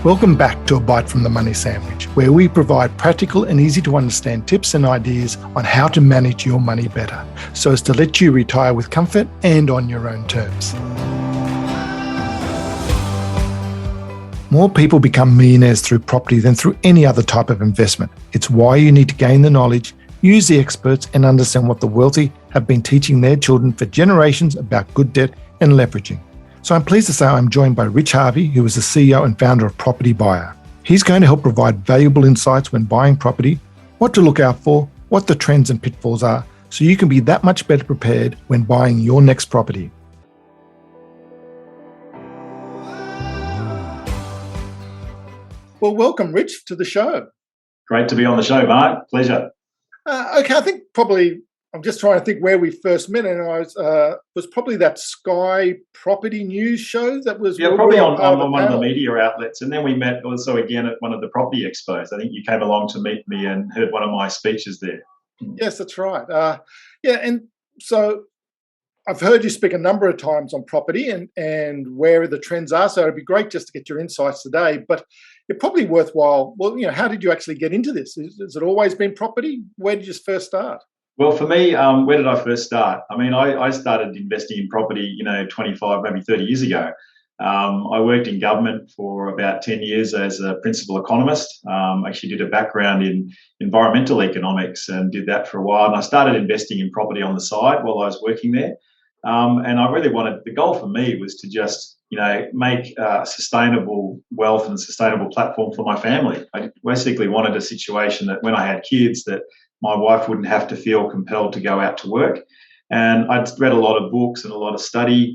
Welcome back to A Bite from the Money Sandwich, where we provide practical and easy to understand tips and ideas on how to manage your money better, so as to let you retire with comfort and on your own terms. More people become millionaires through property than through any other type of investment. It's why you need to gain the knowledge, use the experts, and understand what the wealthy have been teaching their children for generations about good debt and leveraging. So I'm pleased to say I'm joined by Rich Harvey, who is the CEO and founder of Property Buyer. He's going to help provide valuable insights when buying property, what to look out for, what the trends and pitfalls are, so you can be that much better prepared when buying your next property. Well, welcome, Rich, to the show. Great to be on the show, Mark. Pleasure. Okay, I think probably I'm just trying to think where we first met, and I was probably that Sky Property News show that was probably on one of the media outlets, and then we met also again at one of the property expos. I think you came along to meet me and heard one of my speeches there. Yes, that's right. And so I've heard you speak a number of times on property and where the trends are. So it'd be great just to get your insights today. But it's probably worthwhile. Well, how did you actually get into this? Has it always been property? Where did you first start? Well, for me, where did I first start? I mean, I started investing in property, 25, maybe 30 years ago. I worked in government for about 10 years as a principal economist. Actually did a background in environmental economics and did that for a while. And I started investing in property on the side while I was working there. And I really the goal for me was to just, make sustainable wealth and sustainable platform for my family. I basically wanted a situation that when I had kids, that my wife wouldn't have to feel compelled to go out to work. And I'd read a lot of books and a lot of study.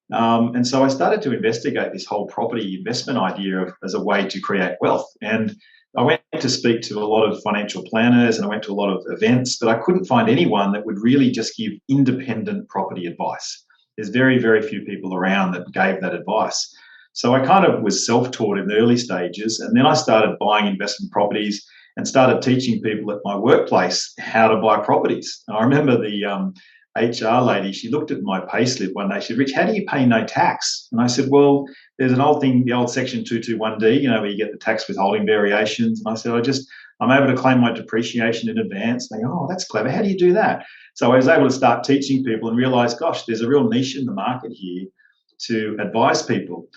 And so I started to investigate this whole property investment idea as a way to create wealth. And I went to speak to a lot of financial planners and I went to a lot of events, but I couldn't find anyone that would really just give independent property advice. There's very, very few people around that gave that advice. So I kind of was self-taught in the early stages. And then I started buying investment properties and started teaching people at my workplace how to buy properties. And I remember the HR lady, she looked at my payslip one day. She said, "Rich, how do you pay no tax?" And I said, "Well, there's an old thing, the old section 221D, where you get the tax withholding variations." And I said, I'm able to claim my depreciation in advance. And they go, "Oh, that's clever. How do you do that?" So I was able to start teaching people and realize, gosh, there's a real niche in the market here to advise people.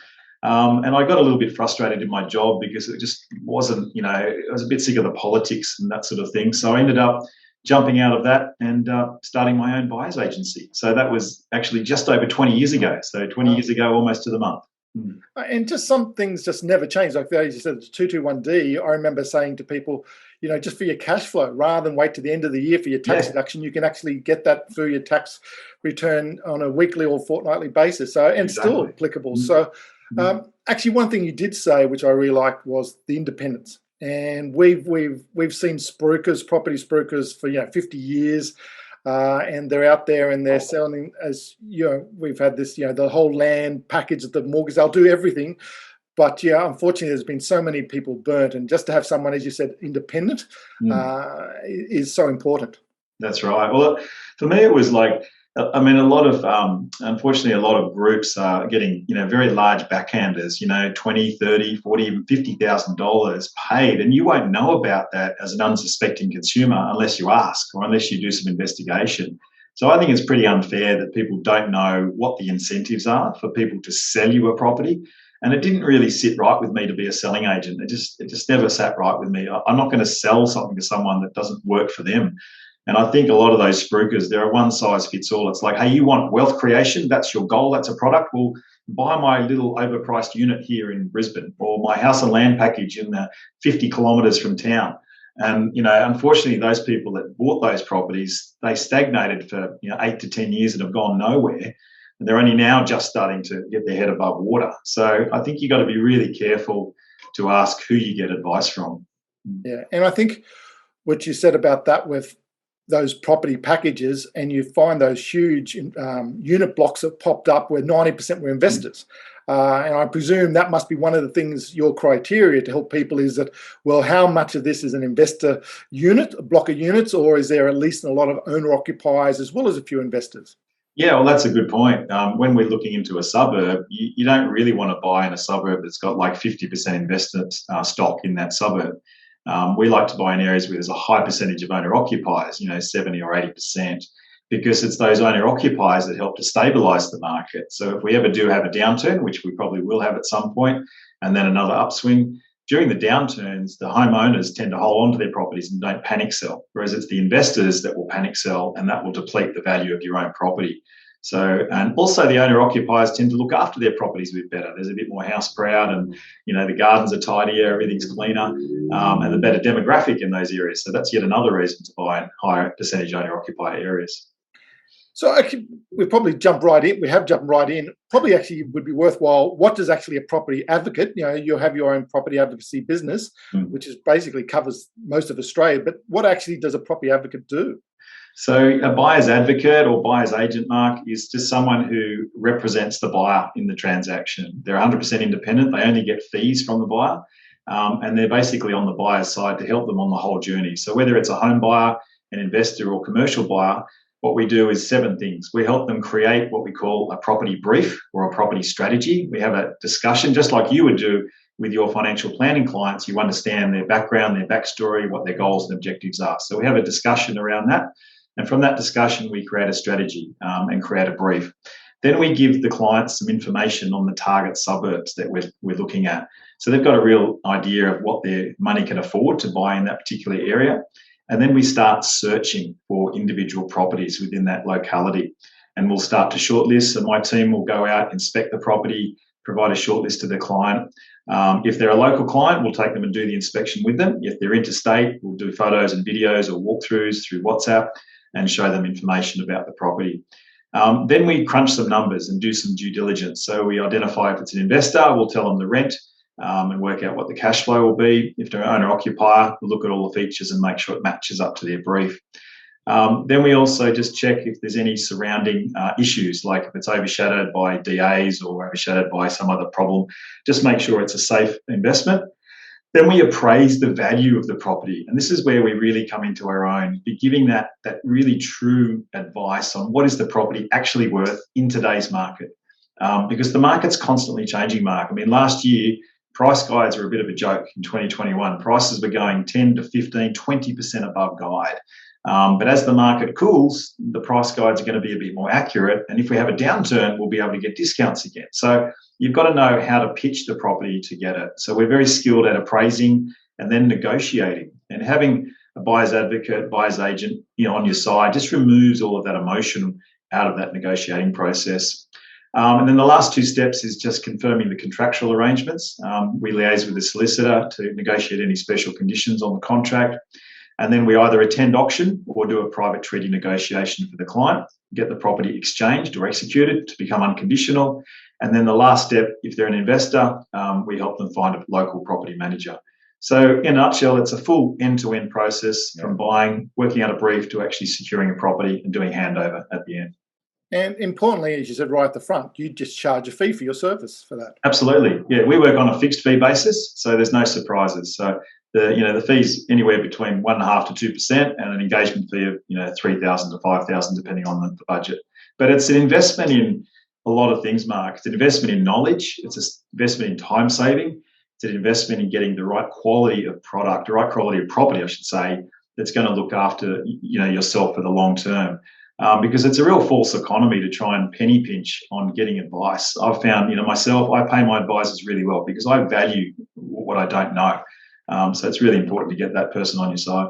And I got a little bit frustrated in my job because it just wasn't, I was a bit sick of the politics and that sort of thing. So I ended up jumping out of that and starting my own buyer's agency. So that was actually just over 20 years ago. So 20 years ago, almost to the month. And just some things just never change. Like as you said, the 221D, I remember saying to people, just for your cash flow, rather than wait to the end of the year for your tax deduction, you can actually get that through your tax return on a weekly or fortnightly basis. So, and exactly. Still applicable. So actually one thing you did say, which I really liked, was the independence. And we've seen spruikers, property spruikers for 50 years, and they're out there and they're selling, as we've had this, the whole land package, the mortgage, they'll do everything. But unfortunately, there's been so many people burnt, and just to have someone, as you said, independent, is so important. That's right. Well, for me, it was like, unfortunately, a lot of groups are getting, very large backhanders, $20, $30, $40, even $50,000 paid. And you won't know about that as an unsuspecting consumer unless you ask or unless you do some investigation. So I think it's pretty unfair that people don't know what the incentives are for people to sell you a property. And it didn't really sit right with me to be a selling agent. It just never sat right with me. I'm not going to sell something to someone that doesn't work for them. And I think a lot of those spruikers, they're a one size fits all. It's like, hey, you want wealth creation? That's your goal. That's a product. Well, buy my little overpriced unit here in Brisbane, or my house and land package in the 50 kilometres from town. And, unfortunately, those people that bought those properties, they stagnated for 8 to 10 years and have gone nowhere. And they're only now just starting to get their head above water. So I think you've got to be really careful to ask who you get advice from. Yeah. And I think what you said about that with those property packages, and you find those huge unit blocks that popped up where 90% were investors. And I presume that must be one of the things, your criteria to help people is that, well, how much of this is an investor unit, a block of units, or is there at least a lot of owner occupiers as well as a few investors? Yeah, well, that's a good point. When we're looking into a suburb, you don't really want to buy in a suburb that's got like 50% investor stock in that suburb. We like to buy in areas where there's a high percentage of owner occupiers, 70 or 80%, because it's those owner occupiers that help to stabilize the market. So if we ever do have a downturn, which we probably will have at some point, and then another upswing, during the downturns, the homeowners tend to hold on to their properties and don't panic sell, whereas it's the investors that will panic sell, and that will deplete the value of your own property. So, and also the owner occupiers tend to look after their properties a bit better. There's a bit more house proud, and the gardens are tidier, everything's cleaner, and a better demographic in those areas. So that's yet another reason to buy in higher percentage owner occupier areas. So actually, we probably jump right in. We have jumped right in. Probably actually would be worthwhile. What does actually a property advocate? You have your own property advocacy business, which is basically covers most of Australia. But what actually does a property advocate do? So a buyer's advocate or buyer's agent, Mark, is just someone who represents the buyer in the transaction. They're 100% independent. They only get fees from the buyer, and they're basically on the buyer's side to help them on the whole journey. So whether it's a home buyer, an investor, or commercial buyer, what we do is 7 things. We help them create what we call a property brief or a property strategy. We have a discussion, just like you would do with your financial planning clients. You understand their background, their backstory, what their goals and objectives are. So we have a discussion around that. And from that discussion, we create a strategy and create a brief. Then we give the clients some information on the target suburbs that we're looking at. So they've got a real idea of what their money can afford to buy in that particular area. And then we start searching for individual properties within that locality. And we'll start to shortlist. So my team will go out, inspect the property, provide a shortlist to the client. If they're a local client, we'll take them and do the inspection with them. If they're interstate, we'll do photos and videos or walkthroughs through WhatsApp and show them information about the property. Then we crunch some numbers and do some due diligence. So we identify if it's an investor, we'll tell them the rent, and work out what the cash flow will be. If they're an owner-occupier, we'll look at all the features and make sure it matches up to their brief. Then we also just check if there's any surrounding issues, like if it's overshadowed by DAs or overshadowed by some other problem, just make sure it's a safe investment. Then we appraise the value of the property. And this is where we really come into our own, be giving that really true advice on what is the property actually worth in today's market. Because the market's constantly changing, Mark. I mean, last year, price guides were a bit of a joke in 2021. Prices were going 10 to 15, 20% above guide. But as the market cools, the price guides are going to be a bit more accurate. And if we have a downturn, we'll be able to get discounts again. So you've got to know how to pitch the property to get it. So we're very skilled at appraising and then negotiating. And having a buyer's advocate, buyer's agent, on your side just removes all of that emotion out of that negotiating process. And then the last 2 steps is just confirming the contractual arrangements. We liaise with the solicitor to negotiate any special conditions on the contract. And then we either attend auction or do a private treaty negotiation for the client, get the property exchanged or executed to become unconditional. And then the last step, if they're an investor, we help them find a local property manager. So in a nutshell, it's a full end-to-end process from buying, working out a brief to actually securing a property and doing handover at the end. And importantly, as you said right at the front, you just charge a fee for your service for that. Absolutely. Yeah, we work on a fixed fee basis, so there's no surprises. So the fees anywhere between 1.5% to 2% and an engagement fee of $3,000 to $5,000 depending on the budget. But it's an investment in a lot of things, Mark. It's an investment in knowledge. It's an investment in time saving. It's an investment in getting the right quality of product, the right quality of property, I should say, that's going to look after yourself for the long term. Because it's a real false economy to try and penny pinch on getting advice. I've found, myself, I pay my advisors really well because I value what I don't know. So it's really important to get that person on your side.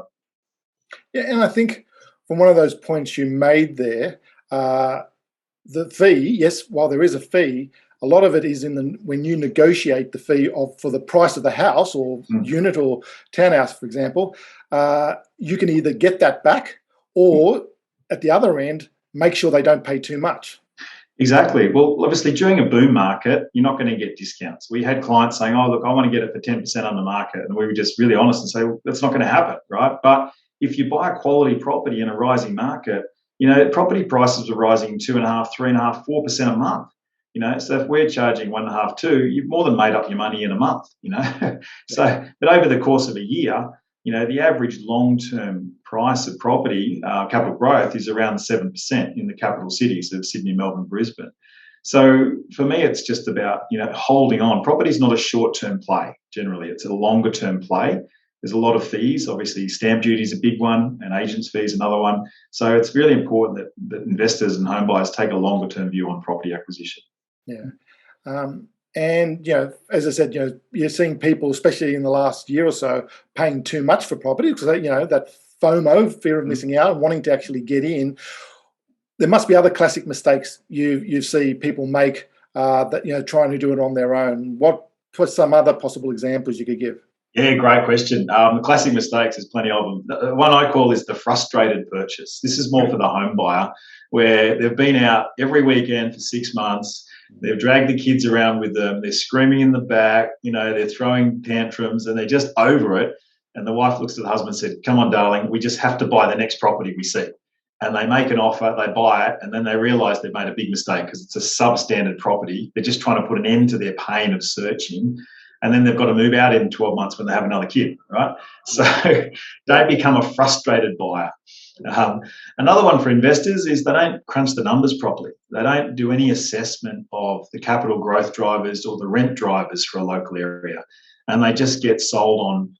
Yeah, and I think from one of those points you made there, the fee, yes, while there is a fee, a lot of it is when you negotiate the fee for the price of the house or unit or townhouse, for example, you can either get that back or at the other end, make sure they don't pay too much. Exactly. Well, obviously, during a boom market, you're not going to get discounts. We had clients saying, oh, look, I want to get it for 10% on the market. And we were just really honest and say, well, that's not going to happen, right? But if you buy a quality property in a rising market, property prices are rising 2.5%, 3.5%, 4% a month. So if we're charging 1.5%, 2%, you've more than made up your money in a month, So, but over the course of a year, the average long-term price of property, capital growth, is around 7% in the capital cities of Sydney, Melbourne, Brisbane. So for me, it's just about, holding on. Property is not a short-term play. Generally, it's a longer-term play. There's a lot of fees. Obviously, stamp duty is a big one, and agents' fees another one. So it's really important that investors and home buyers take a longer-term view on property acquisition. Yeah. And, as I said, you're seeing people, especially in the last year or so, paying too much for property because, that FOMO, fear of missing out, and wanting to actually get in. There must be other classic mistakes you see people make that, trying to do it on their own. What were some other possible examples you could give? Yeah, great question. The classic mistakes, there's plenty of them. The one I call is the frustrated purchase. This is more for the home buyer, where they've been out every weekend for 6 months. They've dragged the kids around with them. They're screaming in the back. They're throwing tantrums, and they're just over it. And the wife looks at the husband and said, "Come on, darling, we just have to buy the next property we see." And they make an offer, they buy it, and then they realise they've made a big mistake because it's a substandard property. They're just trying to put an end to their pain of searching. And then they've got to move out in 12 months when they have another kid, right? So don't become a frustrated buyer. Another one for investors is they don't crunch the numbers properly. They don't do any assessment of the capital growth drivers or the rent drivers for a local area. And they just get sold on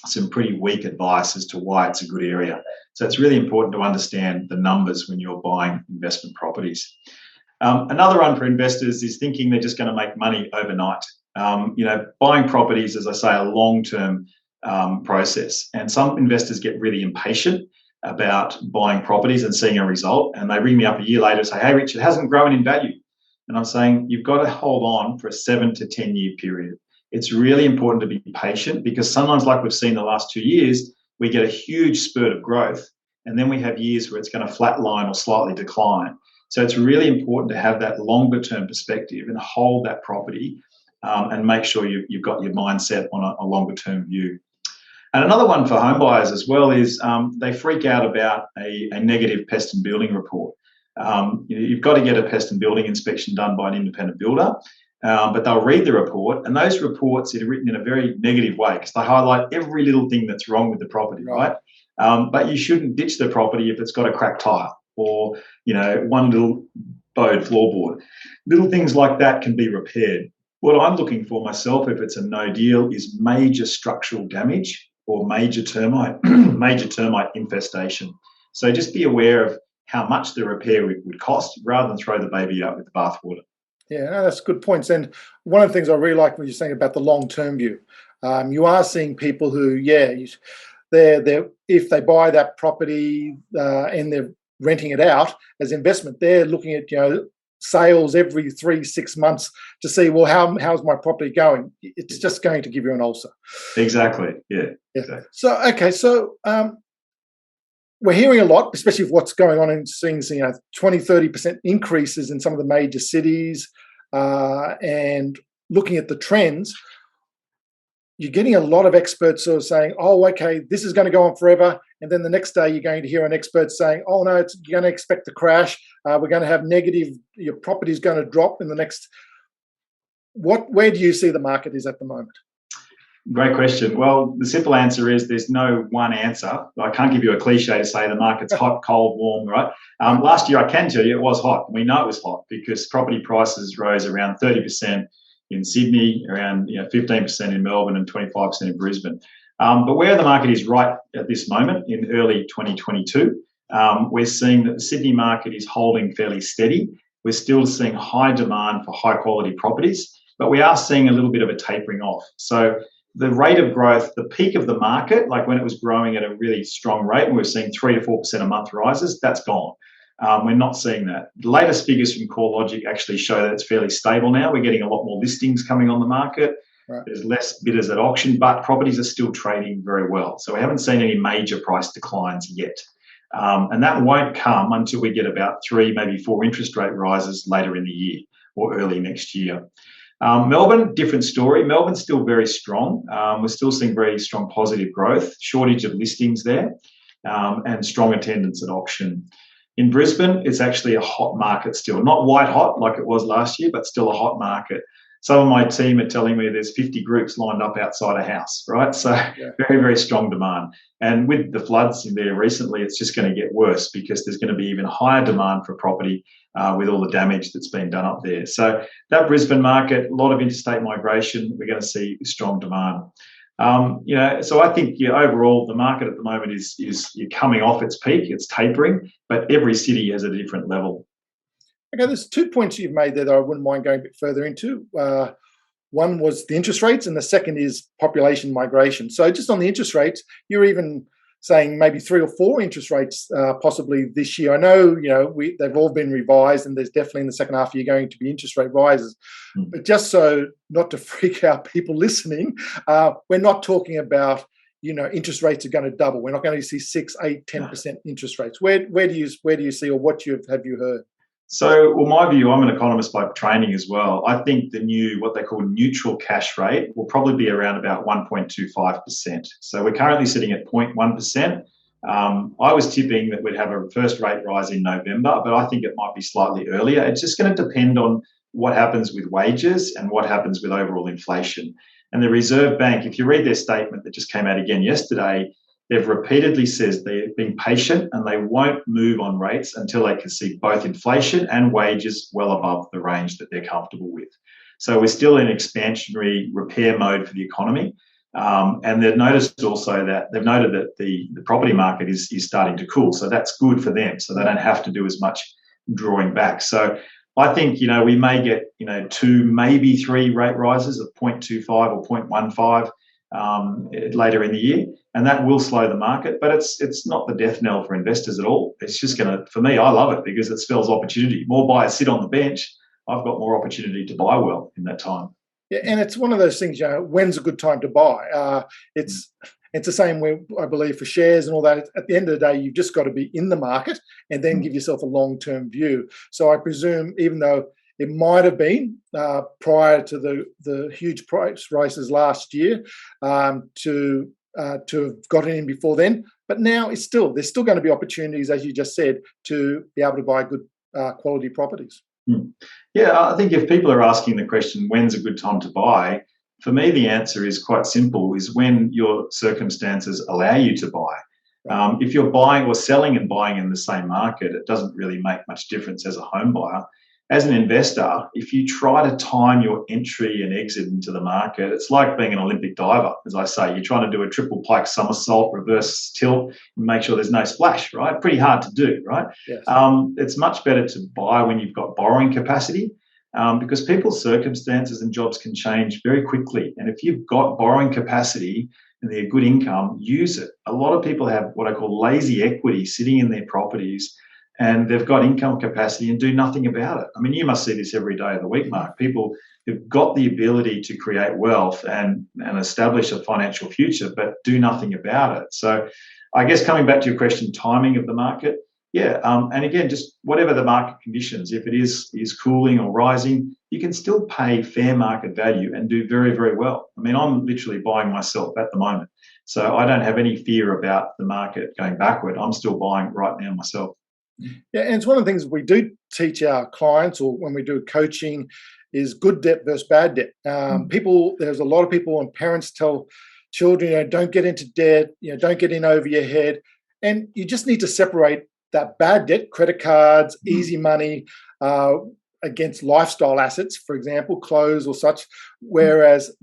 some pretty weak advice as to why it's a good area. So it's really important to understand the numbers when you're buying investment properties. Another one for investors is thinking they're just going to make money overnight. Buying properties, as I say, a long-term process. And some investors get really impatient about buying properties and seeing a result. And they ring me up a year later and say, "Hey, Rich, it hasn't grown in value." And I'm saying, you've got to hold on for a 7 to 10 year period. It's really important to be patient because sometimes, like we've seen the last 2 years, we get a huge spurt of growth. And then we have years where it's going to flatline or slightly decline. So it's really important to have that longer term perspective and hold that property and make sure you've got your mindset on a longer term view. And another one for home buyers as well is they freak out about a negative pest and building report. You've got to get a pest and building inspection done by an independent builder, but they'll read the report, and those reports are written in a very negative way because they highlight every little thing that's wrong with the property, right? But you shouldn't ditch the property if it's got a cracked tile or one little bowed floorboard. Little things like that can be repaired. What I'm looking for myself, if it's a no deal, is major structural damage or major termite infestation. So just be aware of how much the repair would cost rather than throw the baby out with the bathwater. Yeah, no, that's good points. And one of the things I really like when you're saying about the long-term view, you are seeing people who, they're if they buy that property and they're renting it out as investment, they're looking at sales every 3-6 months to see, well, how's my property going? It's just going to give you an ulcer. Exactly. Yeah. Exactly. So we're hearing a lot, especially with what's going on in seeing 20-30% increases in some of the major cities, and looking at the trends. You're getting a lot of experts sort of saying, "Oh, okay, this is going to go on forever," and then the next day you're going to hear an expert saying, "Oh no, you're going to expect a crash. We're going to have negative. Your property is going to drop in the next." Where do you see the market is at the moment? Great question. Well, the simple answer is there's no one answer. I can't give you a cliche to say the market's hot, cold, warm, right? Last year, I can tell you it was hot. We know it was hot because property prices rose around 30% in Sydney, around 15% in Melbourne and 25% in Brisbane. But where the market is right at this moment in early 2022, we're seeing that the Sydney market is holding fairly steady. We're still seeing high demand for high quality properties, but we are seeing a little bit of a tapering off. So the rate of growth, the peak of the market, like when it was growing at a really strong rate, and we're seeing 3 to 4% a month rises, that's gone. We're not seeing that. The latest figures from CoreLogic actually show that it's fairly stable now. We're getting a lot more listings coming on the market. Right. There's less bidders at auction, but properties are still trading very well. So we haven't seen any major price declines yet. And that won't come until we get about 3, maybe 4 interest rate rises later in the year or early next year. Melbourne, different story. Melbourne's still very strong. We're still seeing very strong positive growth, shortage of listings there, and strong attendance at auction. In Brisbane, it's actually a hot market still. Not white hot like it was last year, but still a hot market. Some of my team are telling me there's 50 groups lined up outside a house, right? So very, very strong demand. And with the floods in there recently, it's just going to get worse because there's going to be even higher demand for property with all the damage that's been done up there. So that Brisbane market, a lot of interstate migration, we're going to see strong demand. So I think overall the market at the moment is coming off its peak, it's tapering, but every city has a different level. Okay, there's 2 points you've made there that I wouldn't mind going a bit further into. One was the interest rates, and the second is population migration. So just on the interest rates, you're even saying maybe 3 or 4 interest rates possibly this year. I know, they've all been revised, and there's definitely in the second half of the year going to be interest rate rises. But just so not to freak out people listening, we're not talking about, interest rates are going to double. We're not going to see 6, 8, 10% interest rates. Where do you see, or what have you heard? So, my view, I'm an economist by training as well. I think the new, what they call neutral cash rate, will probably be around about 1.25%. So we're currently sitting at 0.1%. I was tipping that we'd have a first rate rise in November, but I think it might be slightly earlier. It's just going to depend on what happens with wages and what happens with overall inflation. And the Reserve Bank, if you read their statement that just came out again yesterday, they've repeatedly said they're being patient and they won't move on rates until they can see both inflation and wages well above the range that they're comfortable with. So we're still in expansionary repair mode for the economy. And they've noticed also that they've noted that the property market is starting to cool. So that's good for them. So they don't have to do as much drawing back. So I think, we may get, 2, maybe 3 rate rises of 0.25 or 0.15 later in the year, and that will slow the market, but it's not the death knell for investors at all. It's just for me, I love it because it spells opportunity. More buyers sit on the bench, I've got more opportunity to buy well in that time. Yeah, and it's one of those things, when's a good time to buy? It's the same way, I believe, for shares and all that. At the end of the day, you've just got to be in the market and then give yourself a long-term view. So I presume, even though it might have been prior to the huge price rises last year to have gotten in before then, but now there's still going to be opportunities, as you just said, to be able to buy good quality properties. Yeah, I think if people are asking the question, when's a good time to buy? For me, the answer is quite simple, is when your circumstances allow you to buy. If you're buying or selling and buying in the same market, it doesn't really make much difference as a home buyer. As an investor, if you try to time your entry and exit into the market, it's like being an Olympic diver, as I say. You're trying to do a triple pike somersault, reverse tilt, and make sure there's no splash, right? Pretty hard to do, right? Yes. It's much better to buy when you've got borrowing capacity because people's circumstances and jobs can change very quickly. And if you've got borrowing capacity and they're good income, use it. A lot of people have what I call lazy equity sitting in their properties, and they've got income capacity and do nothing about it. I mean, you must see this every day of the week, Mark. People who've got the ability to create wealth and establish a financial future, but do nothing about it. So I guess coming back to your question, timing of the market, and again, just whatever the market conditions, if it is cooling or rising, you can still pay fair market value and do very, very well. I mean, I'm literally buying myself at the moment. So I don't have any fear about the market going backward. I'm still buying right now myself. Yeah, and it's one of the things we do teach our clients, or when we do coaching, is good debt versus bad debt. There's a lot of people and parents tell children, don't get into debt, don't get in over your head. And you just need to separate that bad debt, credit cards, easy money, against lifestyle assets, for example, clothes or such, whereas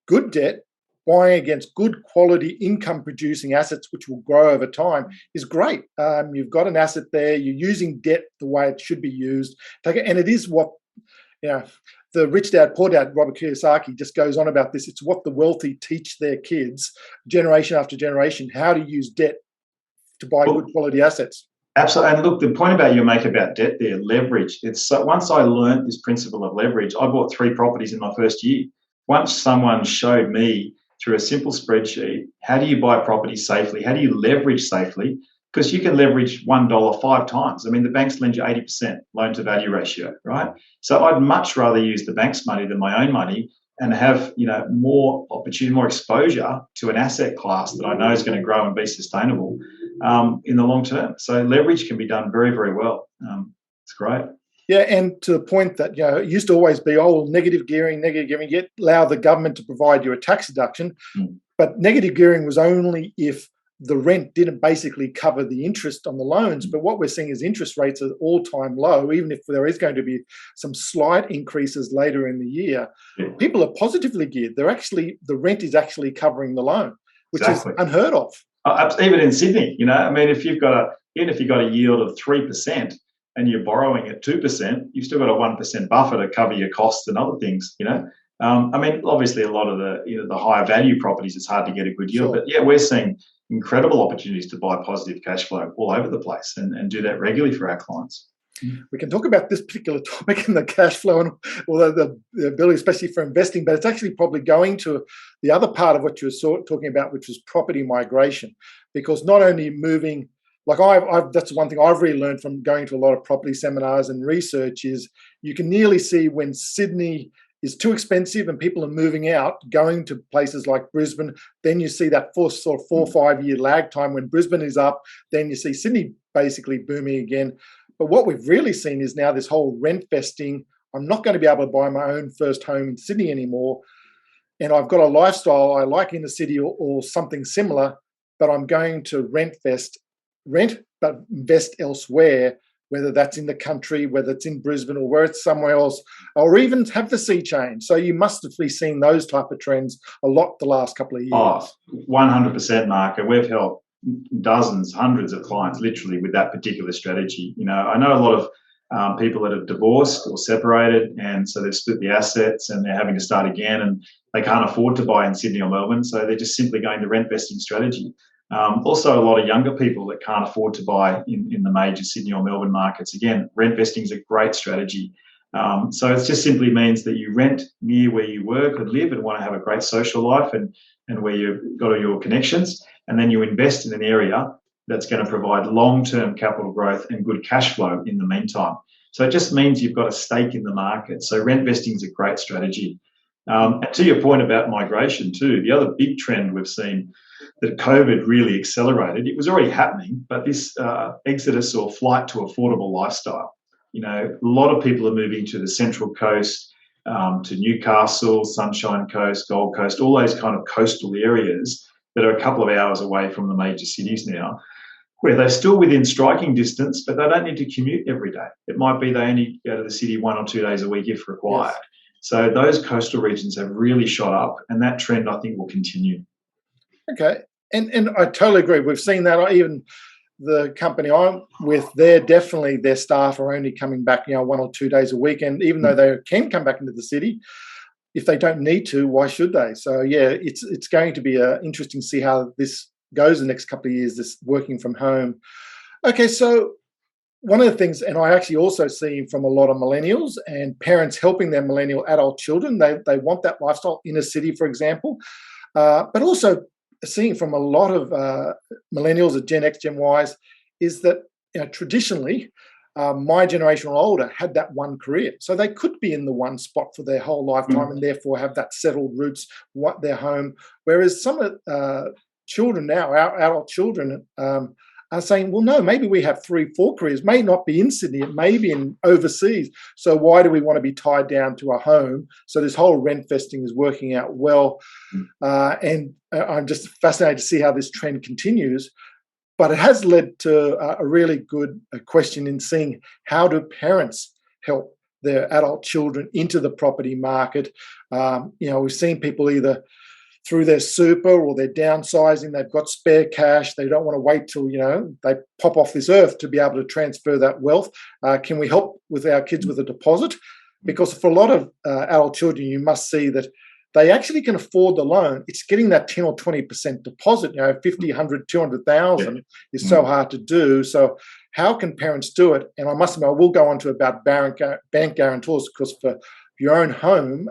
good debt, buying against good quality income producing assets which will grow over time, is great. You've got an asset there, you're using debt the way it should be used. And it is what, the Rich Dad, Poor Dad, Robert Kiyosaki, just goes on about this. It's what the wealthy teach their kids, generation after generation, how to use debt to buy good quality assets. Absolutely. And look, the point about you make about debt there, leverage. It's once I learned this principle of leverage, I bought 3 properties in my first year. Once someone showed me through a simple spreadsheet, how do you buy property safely? How do you leverage safely? Because you can leverage $1 5 times. I mean, the banks lend you 80% loan to value ratio, right? So I'd much rather use the bank's money than my own money and have, more opportunity, more exposure to an asset class that I know is going to grow and be sustainable in the long term. So leverage can be done very, very well. It's great. Yeah, and to the point that, it used to always be, oh, negative gearing, yet allow the government to provide you a tax deduction. Mm. But negative gearing was only if the rent didn't basically cover the interest on the loans. But what we're seeing is interest rates are all-time low, even if there is going to be some slight increases later in the year. Yeah. People are positively geared. The rent is actually covering the loan, which Exactly. is unheard of. Even in Sydney, I mean, if you've got a yield of 3% and you're borrowing at 2%, you've still got a 1% buffer to cover your costs and other things. I mean, obviously, a lot of the higher value properties, it's hard to get a good yield. Sure. But yeah, we're seeing incredible opportunities to buy positive cash flow all over the place and do that regularly for our clients. We can talk about this particular topic in the cash flow and the ability, especially for investing, but it's actually probably going to the other part of what you were talking about, which was property migration. Because not only moving, like that's one thing I've really learned from going to a lot of property seminars and research is you can nearly see when Sydney is too expensive and people are moving out, going to places like Brisbane, then you see that 4 or 5 year lag time when Brisbane is up, then you see Sydney basically booming again. But what we've really seen is now this whole rent vesting. I'm not going to be able to buy my own first home in Sydney anymore. And I've got a lifestyle I like in the city or something similar, but I'm going to rent, but invest elsewhere, whether that's in the country, whether it's in Brisbane or where it's somewhere else, or even have the sea change. So you must have seen those type of trends a lot the last couple of years. Oh, 100%, Mark. And we've helped dozens, hundreds of clients literally with that particular strategy. I know a lot of people that have divorced or separated, and so they've split the assets and they're having to start again, and they can't afford to buy in Sydney or Melbourne, so they're just simply going the rent vesting strategy. Also, a lot of younger people that can't afford to buy in the major Sydney or Melbourne markets. Again, rent vesting is a great strategy. So it just simply means that you rent near where you work and live and want to have a great social life and where you've got all your connections, and then you invest in an area that's going to provide long-term capital growth and good cash flow in the meantime. So it just means you've got a stake in the market. So rent vesting is a great strategy. And to your point about migration too, the other big trend we've seen that COVID really accelerated, it was already happening, but this exodus or flight to affordable lifestyle. A lot of people are moving to the Central Coast, to Newcastle, Sunshine Coast, Gold Coast, all those kind of coastal areas that are a couple of hours away from the major cities now, where they're still within striking distance, but they don't need to commute every day. It might be they only go to the city 1 or 2 days a week if required. Yes. So those coastal regions have really shot up, and that trend, I think, will continue. Okay. And I totally agree. We've seen that. Even the company I'm with, their staff are only coming back, 1 or 2 days a week. And even though they can come back into the city, if they don't need to, why should they? So, yeah, it's going to be interesting to see how this goes the next couple of years, this working from home. Okay, so one of the things, and I actually also see from a lot of millennials and parents helping their millennial adult children, they want that lifestyle in a city, for example, but also seeing from a lot of millennials at Gen X, Gen Ys, is that traditionally, my generation or older had that one career. So they could be in the one spot for their whole lifetime and therefore have that settled roots, their home. Whereas some of children now, our adult children, are saying, well, no, maybe we have 3, 4 careers, may not be in Sydney, it may be in overseas. So why do we want to be tied down to a home? So this whole rent vesting is working out well. And I'm just fascinated to see how this trend continues. But it has led to a really good question in seeing how do parents help their adult children into the property market. We've seen people either through their super or they're downsizing, they've got spare cash, they don't want to wait till, they pop off this earth to be able to transfer that wealth. Can we help with our kids with a deposit? Because for a lot of adult children, you must see that they actually can afford the loan. It's getting that 10 or 20% deposit, 50, 100, 200,000 is so hard to do. So how can parents do it? And I must admit, I will go on to about bank guarantors, because for your own home,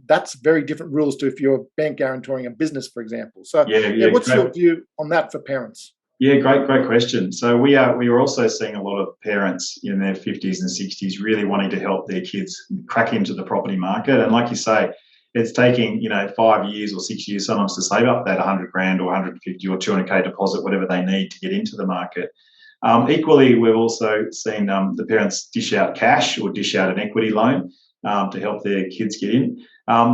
that's very different rules to if you're bank guarantoring a business, for example. So what's your view on that for parents? Yeah, great question. So we are also seeing a lot of parents in their 50s and 60s really wanting to help their kids crack into the property market. And like you say, it's taking 5 years or 6 years sometimes to save up that 100 grand or 150 or 200k deposit, whatever they need to get into the market. Equally, we've also seen the parents dish out cash or dish out an equity loan to help their kids get in.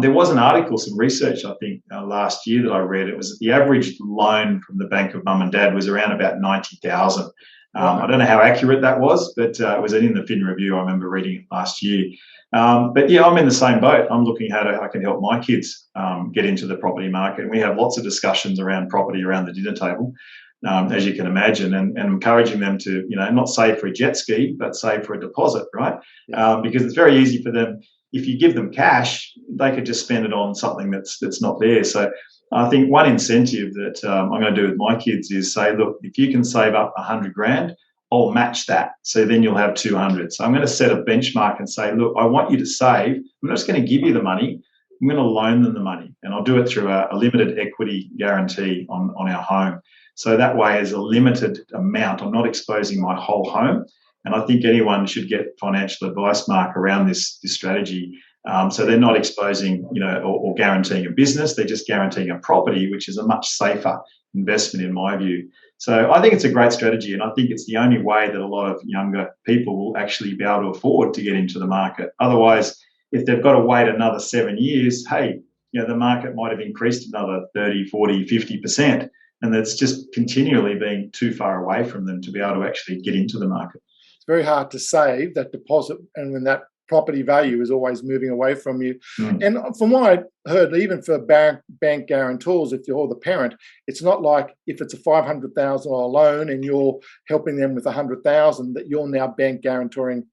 There was an article, some research, I think, last year that I read. It was that the average loan from the bank of mum and dad was around about 90,000. I don't know how accurate that was, but it was in the Fin Review. I remember reading it last year. But yeah, I'm in the same boat. I'm looking how I can help my kids get into the property market. And we have lots of discussions around property around the dinner table, as you can imagine, and encouraging them to, not save for a jet ski, but save for a deposit, right? Because it's very easy for them. If you give them cash, they could just spend it on something that's not there. So I think one incentive that I'm going to do with my kids is say, look, if you can save up 100 grand, I'll match that. So then you'll have 200. So I'm going to set a benchmark and say, look, I want you to save. I'm not just going to give you the money. I'm going to loan them the money, and I'll do it through a limited equity guarantee on our home. So that way, as a limited amount, I'm not exposing my whole home. And I think anyone should get financial advice, Mark, around this strategy. So they're not exposing, or guaranteeing a business. They're just guaranteeing a property, which is a much safer investment in my view. So I think it's a great strategy, and I think it's the only way that a lot of younger people will actually be able to afford to get into the market. Otherwise, if they've got to wait another 7 years, hey, the market might have increased another 30, 40, 50%, and that's just continually being too far away from them to be able to actually get into the market. It's very hard to save that deposit, and when that property value is always moving away from you. And from what I heard, even for bank guarantors, if you're the parent, it's not like if it's a $500,000 loan and you're helping them with $100,000 that you're now bank guarantoring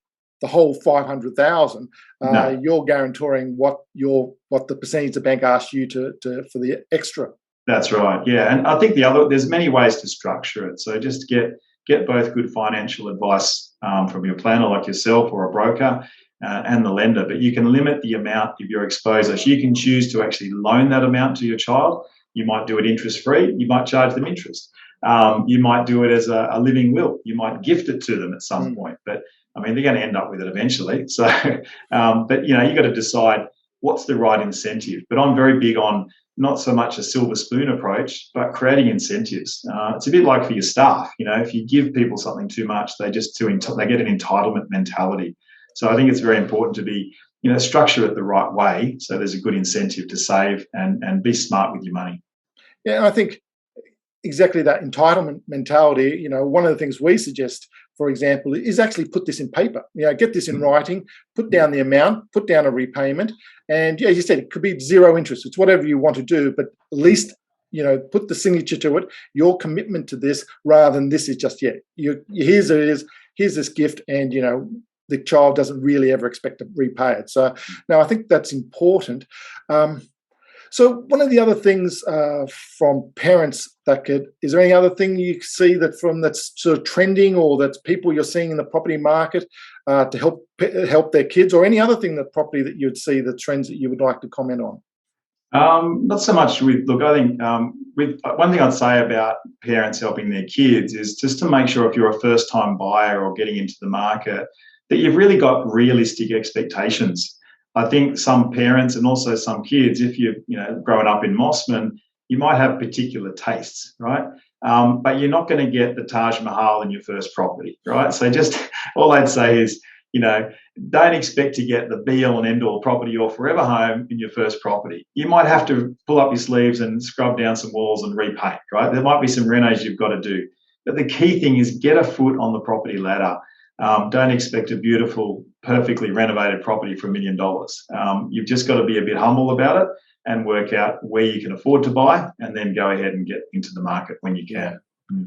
the whole $500,000. No. You're guarantoring what the percentage the bank asks you to for the extra. That's right. Yeah, and I think there's many ways to structure it. So just get both good financial advice from your planner like yourself or a broker. And the lender, but you can limit the amount of your exposure. So you can choose to actually loan that amount to your child. You might do it interest-free. You might charge them interest. You might do it as a living will. You might gift it to them at some point. But, they're going to end up with it eventually. So, but, you've got to decide what's the right incentive. But I'm very big on not so much a silver spoon approach, but creating incentives. It's a bit like for your staff. If you give people something too much, they get an entitlement mentality. So I think it's very important to be, structure it the right way so there's a good incentive to save and be smart with your money. Yeah, and I think exactly that entitlement mentality, one of the things we suggest, for example, is actually put this in paper. Get this in writing, put down the amount, put down a repayment. And as you said, it could be zero interest. It's whatever you want to do, but at least, put the signature to it, your commitment to this, rather than this is just, here's this gift, and, the child doesn't really ever expect to repay it. So, no, I think that's important. So one of the other things from parents is there any other thing you see that's sort of trending, or that's people you're seeing in the property market to help their kids, or any other thing that you'd see, the trends that you would like to comment on? Not so much I think with one thing I'd say about parents helping their kids is just to make sure if you're a first-time buyer or getting into the market, that you've really got realistic expectations. I think some parents and also some kids, if you've grown up in Mossman, you might have particular tastes, right? But you're not going to get the Taj Mahal in your first property, right? So just all I'd say is, don't expect to get the be-all and end-all property or forever home in your first property. You might have to pull up your sleeves and scrub down some walls and repaint, right? There might be some renos you've got to do. But the key thing is get a foot on the property ladder. Don't expect a beautiful, perfectly renovated property for $1 million. You've just got to be a bit humble about it and work out where you can afford to buy, and then go ahead and get into the market when you can.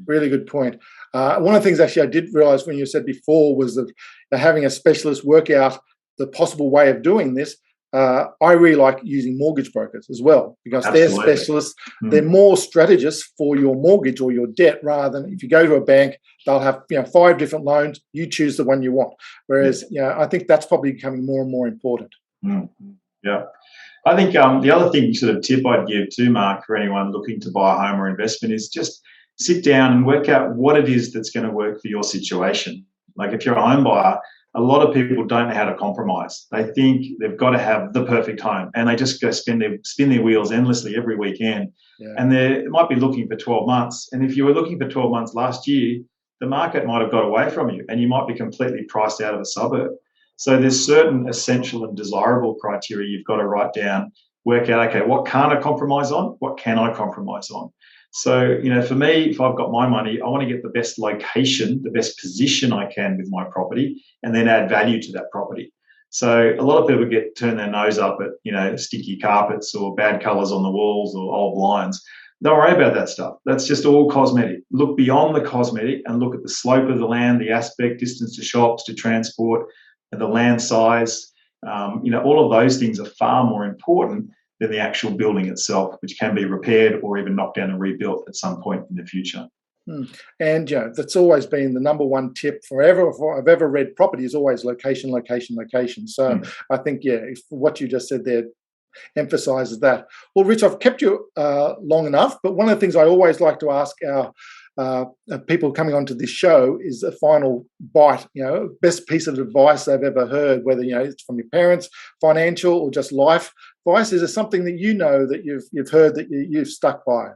Really good point. One of the things actually I did realise when you said before was that having a specialist work out the possible way of doing this. I really like using mortgage brokers as well, because Absolutely. They're specialists. They're more strategists for your mortgage or your debt, rather than if you go to a bank, they'll have 5 different loans. You choose the one you want. Whereas I think that's probably becoming more and more important. Yeah. I think the other thing, sort of tip I'd give to Mark for anyone looking to buy a home or investment is just sit down and work out what it is that's going to work for your situation. Like if you're a home buyer, a lot of people don't know how to compromise. They think they've got to have the perfect home, and they just go spin their wheels endlessly every weekend. Yeah. And they might be looking for 12 months. And if you were looking for 12 months last year, the market might have got away from you and you might be completely priced out of a suburb. So there's certain essential and desirable criteria you've got to write down, work out, okay, what can't I compromise on? What can I compromise on? So, for me, if I've got my money, I want to get the best location, the best position I can with my property, and then add value to that property. So a lot of people turn their nose up at, sticky carpets or bad colours on the walls or old blinds. Don't worry about that stuff. That's just all cosmetic. Look beyond the cosmetic and look at the slope of the land, the aspect, distance to shops, to transport, the land size. All of those things are far more important than the actual building itself, which can be repaired or even knocked down and rebuilt at some point in the future. And that's always been the number one tip forever. I've ever read property is always location, location, location. So I think, if what you just said there emphasizes that. Well, Rich, I've kept you long enough, but one of the things I always like to ask our people coming onto this show is a final bite, best piece of advice they've ever heard, whether, it's from your parents, financial or just life advice. Is there something that that you've heard that you've stuck by?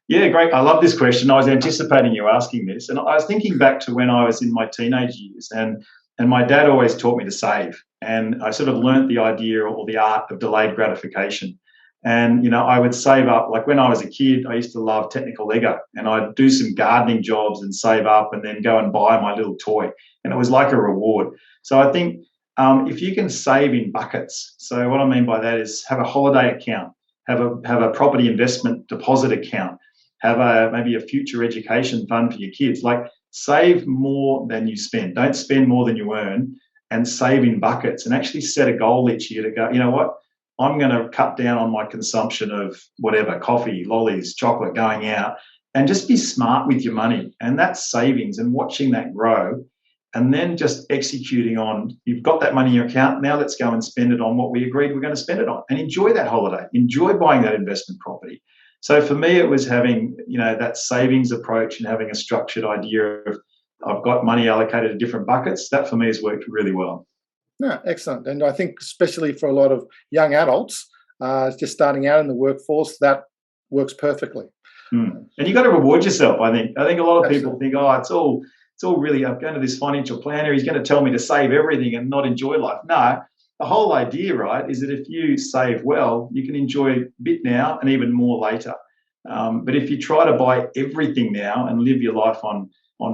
Yeah, great. I love this question. I was anticipating you asking this. And I was thinking back to when I was in my teenage years, and my dad always taught me to save. And I sort of learnt the idea or the art of delayed gratification. And, I would save up, like when I was a kid, I used to love technical Lego, and I'd do some gardening jobs and save up and then go and buy my little toy. And it was like a reward. So I think if you can save in buckets, so what I mean by that is have a holiday account, have a property investment deposit account, have maybe a future education fund for your kids. Like, save more than you spend. Don't spend more than you earn, and save in buckets, and actually set a goal each year to go, you know what? I'm going to cut down on my consumption of whatever, coffee, lollies, chocolate, going out, and just be smart with your money. And that's savings, and watching that grow, and then just executing on, you've got that money in your account, now let's go and spend it on what we agreed we're going to spend it on, and enjoy that holiday, enjoy buying that investment property. So for me, it was having, that savings approach and having a structured idea of, I've got money allocated to different buckets. That for me has worked really well. Yeah, excellent. And I think especially for a lot of young adults just starting out in the workforce, that works perfectly. And you got to reward yourself, I think. I think a lot of people think, it's all really, I'm going to this financial planner, he's going to tell me to save everything and not enjoy life. No, the whole idea, right, is that if you save well, you can enjoy a bit now and even more later. But if you try to buy everything now and live your life on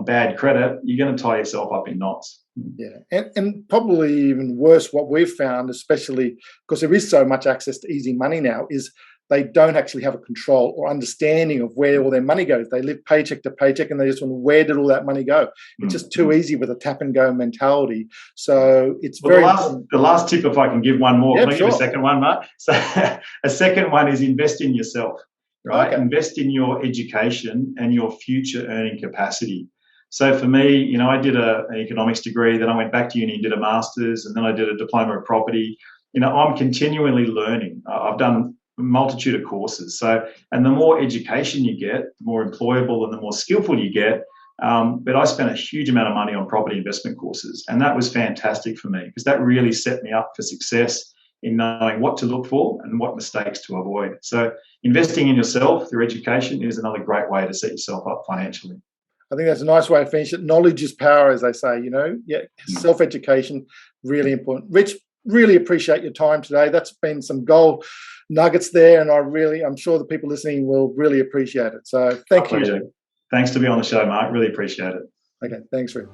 bad credit, you're going to tie yourself up in knots. Yeah, and probably even worse, what we've found, especially because there is so much access to easy money now, is they don't actually have a control or understanding of where all their money goes. They live paycheck to paycheck, and they just wonder, where did all that money go? It's just too easy with a tap and go mentality. So it's very the last tip, if I can give one more, can I give a second one, Mark? So a second one is invest in yourself, right? Okay. Invest in your education and your future earning capacity. So for me, I did an economics degree, then I went back to uni and did a master's, and then I did a diploma of property. I'm continually learning. I've done a multitude of courses. So, and the more education you get, the more employable and the more skillful you get. But I spent a huge amount of money on property investment courses, and that was fantastic for me because that really set me up for success in knowing what to look for and what mistakes to avoid. So investing in yourself through education is another great way to set yourself up financially. I think that's a nice way to finish it. Knowledge is power, as they say, self-education, really important. Rich, really appreciate your time today. That's been some gold nuggets there, and I'm sure the people listening will really appreciate it. So thank you. Thanks to be on the show, Mark. Really appreciate it. Okay, thanks, Rich.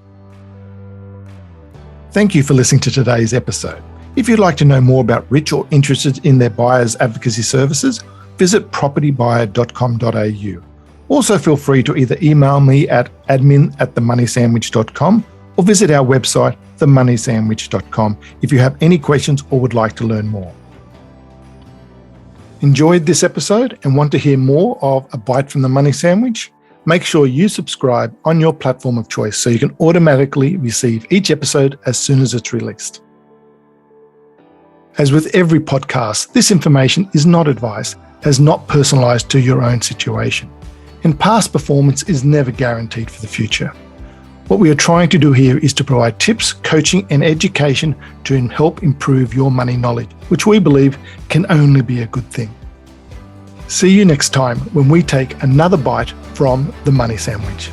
Thank you for listening to today's episode. If you'd like to know more about Rich or interested in their buyers advocacy services, visit propertybuyer.com.au. Also, feel free to either email me at admin@themoneysandwich.com or visit our website, themoneysandwich.com, if you have any questions or would like to learn more. Enjoyed this episode and want to hear more of A Bite from the Money Sandwich? Make sure you subscribe on your platform of choice so you can automatically receive each episode as soon as it's released. As with every podcast, this information is not advice, as not personalised to your own situation. And past performance is never guaranteed for the future. What we are trying to do here is to provide tips, coaching and education to help improve your money knowledge, which we believe can only be a good thing. See you next time when we take another bite from the Money Sandwich.